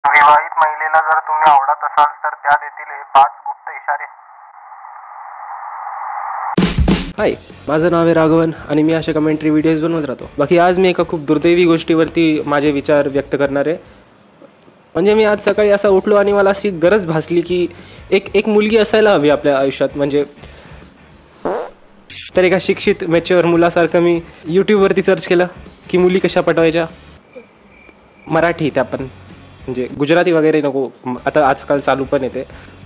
विवाहित महिलेला जर तुम्ही आवडत असाल तर त्या देतील हे 5 गुप्त इशारे. हाय, माझं नाव आहे राघवन आणि मी अशा कमेंट्री व्हिडिओज बनवत राहतो. बाकी आज मी एका खूप दुर्दैवी गोष्टीवरती माझे विचार व्यक्त करणार आहे. म्हणजे मी आज सकाळी असा उठलो आणि मला अशी गरज भासली की एक मुलगी असायला हवी आपल्या आयुष्यात. म्हणजे तर एका शिक्षित मॅच्युअर मुलासारखं मी यूट्यूबवरती सर्च केलं की मुली कशा पटवायच्या. मराठी त्या पण म्हणजे गुजराती वगैरे नको, आता आजकाल चालू पण येते.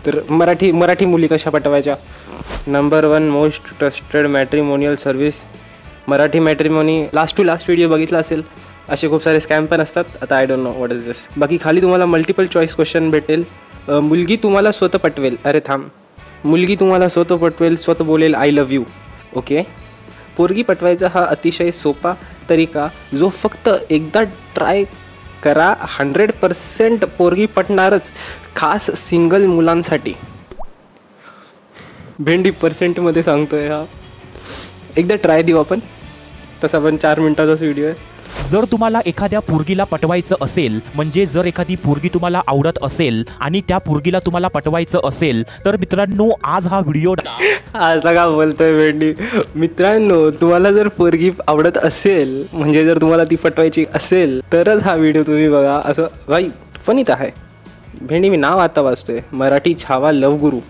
तर मराठी मुली कशा पटवायच्या. Number 1 most trusted matrimonial service Marathi matrimony. Last to last video बघितला असेल. असे खूप सारे स्कॅम पण असतात. आता I don't know what is this. बाकी खाली तुम्हाला मल्टिपल चॉईस क्वेश्चन भेटेल. मुलगी तुम्हाला स्वतः पटवेल. अरे थांब, मुलगी तुम्हाला स्वतः पटवेल, स्वतः बोलेल आय लव्ह यू. ओके. पोरगी पटवायचा हा अतिशय सोपा तरीका जो फक्त एकदा ट्राय करा. 100% पोरगी पटणारच, खास सिंगल मुलांसाठी. भेंडी पर्सेंटमध्ये सांगतोय हा. एकदा ट्राय देऊ आपण. तसा पण 4 मिनिटाचाच व्हिडिओ आहे. जर तुम्हाला एखाद्या पोरगीला पटवायचं असेल, म्हणजे जर एखादी पोरगी तुम्हाला आवडत असेल आणि त्या पोरगीला तुम्हाला पटवायचं असेल, तर मित्रांनो आज हा व्हिडिओ असा का बोलतोय भेंडी. मित्रांनो, तुम्हाला जर पोरगी आवडत असेल, म्हणजे जर तुम्हाला ती पटवायची असेल तरच हा व्हिडिओ तुम्ही बघा. असं भाई फनीत आहे. भेंडी मी नाव आता वाचतोय, मराठी छावा लव गुरु.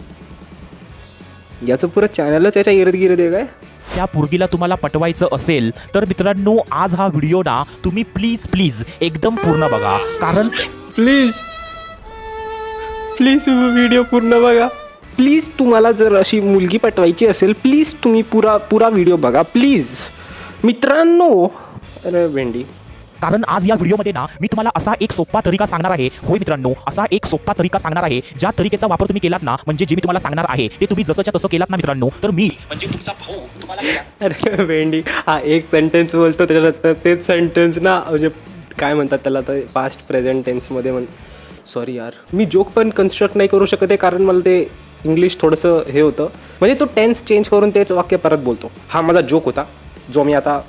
याचं पुरं चॅनलच याच्या इर्द गिर्द आहे काय. त्या पोरगीला तुम्हाला पटवायचं असेल तर मित्रांनो आज हा व्हिडिओ ना तुम्ही प्लीज एकदम पूर्ण बघा. कारण प्लीज व्हिडिओ पूर्ण बघा. प्लीज तुम्हाला जर अशी मुलगी पटवायची असेल, प्लीज तुम्ही पुरा व्हिडिओ बघा प्लीज मित्रांनो. अरे भेंडी, कारण आज या व्हिडिओमध्ये ना मी तुम्हाला असा एक सोपा तरीका सांगणार आहे. होय मित्रांनो, असा एक सोपा तरीका सांगणार आहे ज्या तरीकेचा वापर तुम्ही केलात ना, म्हणजे जे मी तुम्हाला सांगणार आहे ते तुम्ही जसंच्या तसं केलात ना मित्रांनो, तर मी म्हणजे तुमचा भाऊ तुम्हाला. अरे भेंडी, हा एक सेंटेन्स बोलतो त्याच्यानंतर तेच सेंटेन्स ना म्हणजे काय म्हणतात त्याला, तर पास्ट प्रेझेंट टेन्समध्ये सॉरी यार, मी जोक पण कन्स्ट्रक्ट नाही करू शकत आहे कारण मला ते इंग्लिश थोडंसं हे होतं. म्हणजे तो टेन्स चेंज करून तेच वाक्य परत बोलतो. हा माझा जोक होता जो मी आता.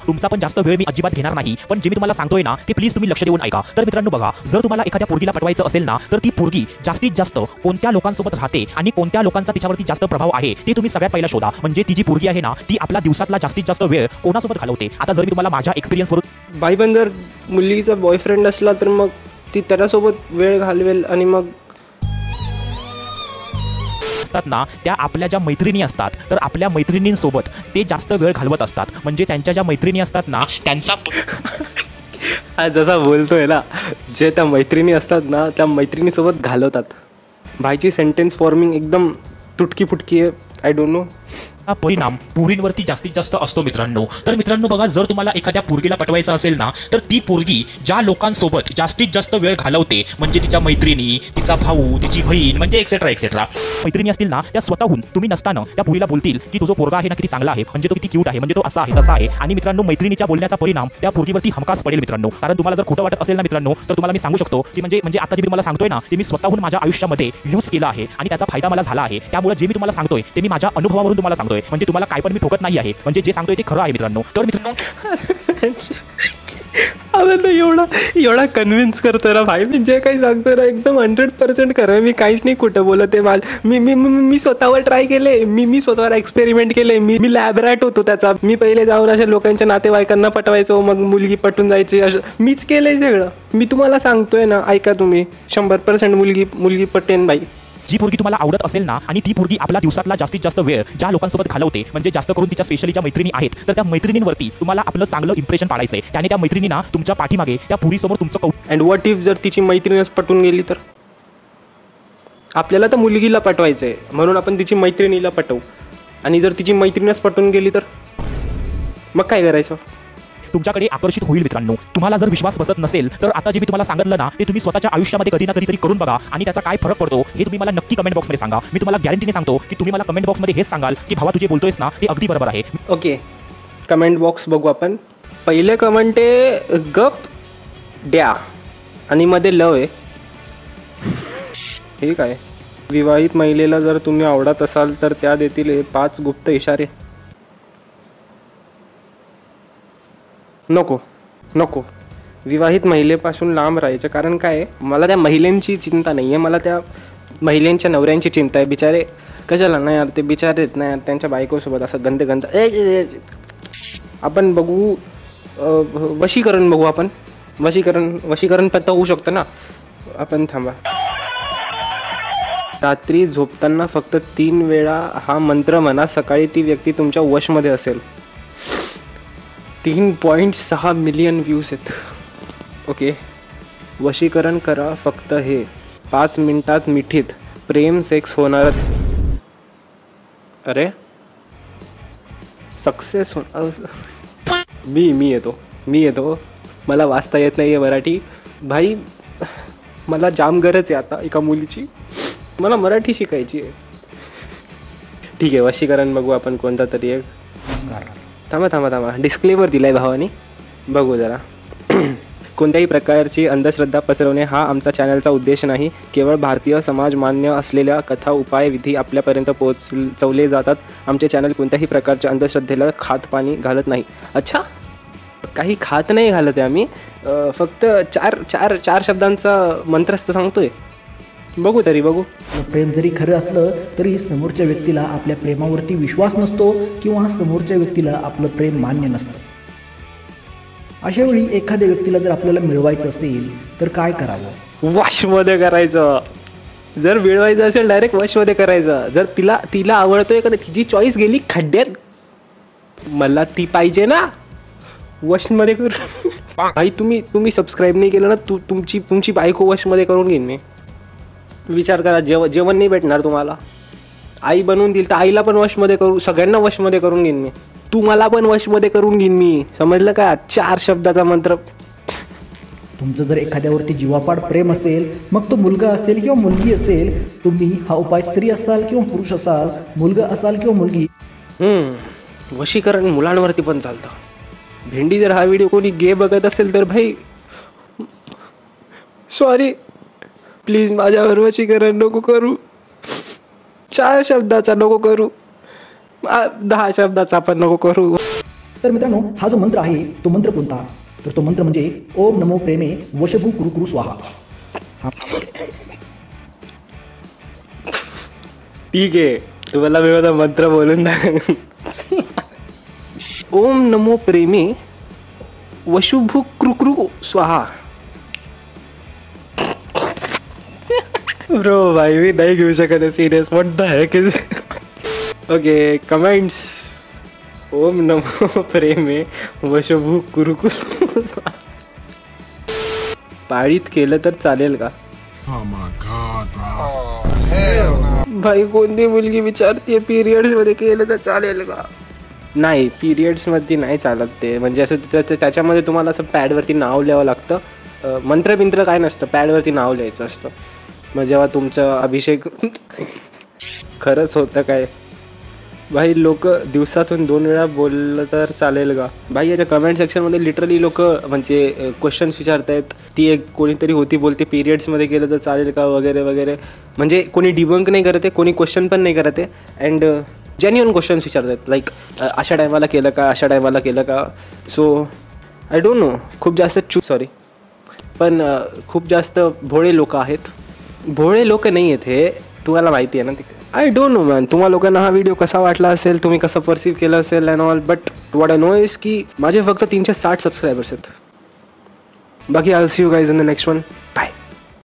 तुमचा पण जास्त वेळ मी अजिबात घेणार नाही, पण जे मी तुम्हाला सांगतोय ना ते प्लीज तुम्ही लक्ष देऊन ऐका. तर मित्रांनो बघा, जर तुम्हाला एखाद्या पोरगीला पटवायचं असेल ना, तर ती पोरगी जास्तीत जास्त कोणत्या लोकांसोबत राहते आणि कोणत्या लोकांचा तिच्यावरती जास्त प्रभाव आहे ते तुम्ही सगळ्यात पहिला शोधा. म्हणजे ती जी पोरगी आहे ना, ती आपल्या दिवसातला जास्तीत जास्त वेळ कोणासोबत घालवते. आता जर मी तुम्हाला माझ्या एक्सपिरियन्सवरून, बाई पण जर मुलगीचा बॉयफ्रेंड असला तर मग ती त्याच्यासोबत वेळ घालवेल आणि मग असतात ना त्या आपल्या ज्या मैत्रिणी असतात, तर आपल्या मैत्रिणींसोबत ते जास्त वेळ घालवत असतात. म्हणजे त्यांच्या ज्या मैत्रिणी असतात ना त्यांचा हा जसा बोलतोय ना, जे त्या मैत्रिणी असतात ना त्या मैत्रिणीसोबत घालवतात. भाईची सेंटेन्स फॉर्मिंग एकदम तुटकी फुटकी आहे. I don't no. हा परिणाम पोरींवरती जास्तीत जास्त असतो मित्रांनो. तर मित्रांनो बघा, जर तुम्हाला एखाद्या पोरगीला पटवायचं असेल ना, तर ती पोरगी ज्या लोकांसोबत जास्तीत जास्त वेळ घालवते, म्हणजे तिच्या मैत्रिणी, तिचा भाऊ, तिची बहीण, म्हणजे एक्सेट्रा मैत्रिणी असतील ना, त्या स्वतःहून तुम्ही नसताना त्या पोरीला बोलतील की तुझा पोरगा आहे ना किती चांगला आहे, म्हणजे तो किती क्यूट आहे, म्हणजे तो असा आहे तसा आहे. आणि मित्रांनो मैत्रिणीच्या बोलण्याचा परिणाम त्या पोरगीवरती हमखास पडेल मित्रांनो. कारण तुम्हाला जर खोटं वाटत असेल ना मित्रांनो, तर तुम्हाला मी सांगू शकतो की म्हणजे आता जे मी तुम्हाला सांगतोय ना ते मी स्वतःहून माझ्या आयुष्यामध्ये यूज केलं आहे आणि त्याचा फायदा मला झाला आहे. त्यामुळे जे मी तुम्हाला सांगतोय ते मी माझ्या अनुभवावरून तुम्हाला सांगतोय. म्हणजे तुम्हाला काय पण मी ठोकत नाही आहे, म्हणजे जे सांगतोय ते खरं आहे मित्रांनो. तर मित्रांनो एवढा कन्व्हिन्स करतो ना भाई. मी जे काही सांगतो ना एकदम 100% खरं. मी काहीच नाही कुठं बोलत आहे. मी स्वतःवर ट्राय केले. मी स्वतःवर एक्सपेरिमेंट केले. मी लॅबरॅट होतो त्याचा. मी पहिले जाऊन अशा लोकांच्या नातेवाईकांना पटवायचो, मग मुलगी पटून जायची. मीच केलंय सगळं. मी तुम्हाला सांगतोय ना, ऐका तुम्ही. 100% मुलगी पटेन भाई. जी पोरगी तुम्हाला आवडत असेल ना आणि ती पोरगी आपल्या दिवसातला जास्तीत जास्त वेळ ज्या लोकांसोबत घालवते, म्हणजे जास्त करून तिच्या स्पेशली ज्या मैत्रिणी आहेत, तर त्या मैत्रिणींवरती तुम्हाला आपलं चांगलं इम्प्रेशन पाडायचंय. त्याने त्या मैत्रिणींना तुमच्या पाठीमागे त्या पोरीसमोर तुमचं अँड व्हॉट इफ जर तिची मैत्रीणच पटून गेली तर. आपल्याला तर मुलगीला पटवायचंय म्हणून आपण तिची मैत्रिणीला पटवू, आणि जर तिची मैत्रीणच पटून गेली तर मग काय करायचं. तुमच्याकडे आकर्षित होईल मित्रांनो. तुम्हाला जर विश्वास बसत नसेल तर आता जे मी तुम्हाला सांगितलं ना ते तुम्ही स्वतःच्या आयुष्यामध्ये कधी ना कधीतरी करून बघा आणि त्याचा काय फरक पडतो हे तुम्ही मला नक्की कमेंट बॉक्समध्ये सांगा. मी तुम्हाला गॅरंटीने सांगतो की तुम्ही मला कमेंट बॉक्समध्ये हेच सांगाल की भावा तुझे बोलतोयस ना ते अगदी बरोबर आहे. ओके, कमेंट बॉक्स बघू आपण. पहिले कमेंट आहे गप द्या आणि मध्ये लव आहे. हे काय. विवाहित महिलेला जर तुम्ही आवडत असाल तर त्या देतील हे 5 गुप्त इशारे. नको विवाहित महिलेपासून लांब राहायचं. कारण काय आहे, मला त्या महिलांची चिंता नाही आहे, मला त्या महिलांच्या नवऱ्यांची चिंता आहे. बिचारे कशाला नाही यार, ते बिचारे आहेत ना यार, त्यांच्या बायकोसोबत असं गंद आपण बघू. वशीकरण बघू आपण. वशीकरण पण तर होऊ शकतं ना. आपण थांबा. रात्री झोपताना फक्त 3 वेळा हा मंत्र म्हणा, सकाळी ती व्यक्ती तुमच्या वशमध्ये असेल. 3.6 मिलियन व्ह्यूज आहेत. ओके, वशीकरण करा फक्त हे 5 मिनिटात मिठीत प्रेम सेक्स होणार. अरे सक्सेस मी येतो. मला वाचता येत नाही आहे मराठी भाई. मला जाम गरज आहे आता एका मुलीची. मला मराठी शिकायची आहे. ठीक आहे, वशीकरण बघू आपण कोणता तरी एक. थांबा डिस्क्लेमर दिलाय भावानी, बघू जरा. कोणत्याही प्रकारची अंधश्रद्धा पसरवणे हा आमचा चॅनलचा उद्देश नाही. केवळ भारतीय समाज मान्य असलेल्या कथा, उपाय, विधी आपल्यापर्यंत पोहोचवले जातात. आमचे चॅनल कोणत्याही प्रकारच्या अंधश्रद्धेला खात पाणी घालत नाही. अच्छा, काही खात नाही घालत आहे आम्ही. फक्त चार शब्दांचा मंत्रस्थ सांगतोय. बघू. प्रेम जरी खरं असलं तरी समोरच्या व्यक्तीला आपल्या प्रेमावरती विश्वास नसतो किंवा समोरच्या व्यक्तीला आपलं प्रेम मान्य नसतं. अशा वेळी एखाद्या व्यक्तीला जर आपल्याला मिळवायचं असेल तर काय करावं? वशमध्ये करायचं. जर मिळवायचं असेल डायरेक्ट वशमध्ये करायचं. जर तिला आवडतोय का तिची चॉईस गेली खड्ड्यात, मला ती पाहिजे ना, वशमध्ये कर. भाई तुम्ही सबस्क्राईब नाही केलं ना, तुमची बायको वशमध्ये करून घेईन मी. विचार करा, जेवण नाही भेटणार तुम्हाला, आई बनवून देईल तर आईला पण वशमध्ये करू, सगळ्यांना वशमध्ये करून घेईन मी. तुम्हाला पण वशमध्ये करून घेईन मी. समजलं का? 4 शब्दाचा मंत्र. तुमचं जर एखाद्यावरती जीवापाड प्रेम असेल, मग तो मुलगा असेल किंवा मुलगी असेल, तुम्ही हा उपाय स्त्री असाल किंवा पुरुष असाल, मुलगा असाल किंवा मुलगी. वशीकरण मुलांवरती पण चालतं. भेंडी जर हा व्हिडिओ कोणी गे बघत असेल तर भाई सॉरी, प्लीज माझ्यावर वशीकरण नको करू. 4 शब्दाचा नको करू, 10 शब्दाचा पण नको करू. तर मित्रांनो, हा जो मंत्र आहे तो मंत्र कोणता? तर तो मंत्र म्हणजे ओम नमो प्रेमे वशभू कुरु कुरु स्वाहा. ठीक आहे, तुम्हाला मी माझा मंत्र बोलून दाख. ओम नमो प्रेमे वशुभू कृकृ स्वाहा. ब्रो भाई मी नाही घेऊ शकत आहे serious. What the heck is. Okay, comments. ओम नमो प्रेमे वशभू कुरुकुर. पाळीत केलं तर चालेल का? भाई कोणती मुलगी विचारते पिरियड्स मध्ये केलं तर चालेल का? नाही, पिरियड्स मध्ये नाही चालत ते. म्हणजे असं त्याच्यामध्ये तुम्हाला असं पॅडवरती नाव लिहावं लागतं. मंत्र काय नसतं, पॅडवरती नाव लिहायचं असतं. मग जेव्हा तुमचं अभिषेक खरंच होतं काय भाई? लोक दिवसातून 2 वेळा बोललं तर चालेल का? भाई याच्या कमेंट सेक्शनमध्ये लिटरली लोक म्हणजे क्वेश्चन्स विचारतायत. ती एक कोणीतरी होती बोलते पिरियड्समध्ये केलं तर चालेल का वगैरे वगैरे. म्हणजे कोणी डिबंक नाही करत आहे, कोणी क्वेश्चन पण नाही करत आहे. अँड जेन्युइन क्वेश्चन्स विचारतात लाईक अशा टायमाला केलं का, अशा टायमाला केलं का. सो आय डोंट नो, खूप जास्त भोळे लोक आहेत. भोळे लोक नाही आहेत हे, तुम्हाला माहिती आहे ना. आय डोंट नो मॅन, तुम्हा लोकांना हा व्हिडिओ कसा वाटला असेल, तुम्ही कसं परसिव्ह केलं असेल and all. But what I know is की माझे फक्त 360 सबस्क्रायबर्स आहेत. बाकी I will see you guys in the next one. Bye.